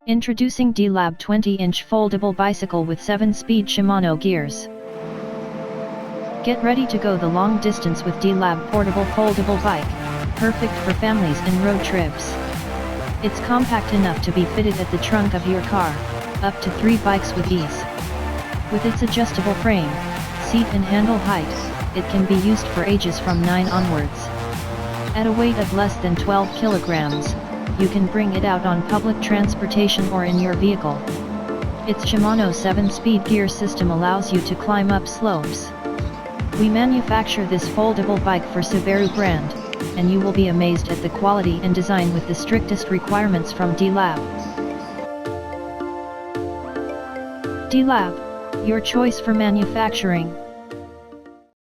Introducing D-Lab 20-inch foldable bicycle with 7-speed Shimano gears. Get ready to go the long distance with D-Lab portable foldable bike, perfect for families and road trips. It's compact enough to be fitted at the trunk of your car, up to 3 bikes with ease. With its adjustable frame, seat and handle height, it can be used for ages from 9 onwards. At a weight of less than 12 kilograms, you can bring it out on public transportation or in your vehicle. Its Shimano 7-speed gear system allows you to climb up slopes. We manufacture this foldable bike for Subaru brand, and you will be amazed at the quality and design with the strictest requirements from D-Lab. D-Lab, your choice for manufacturing.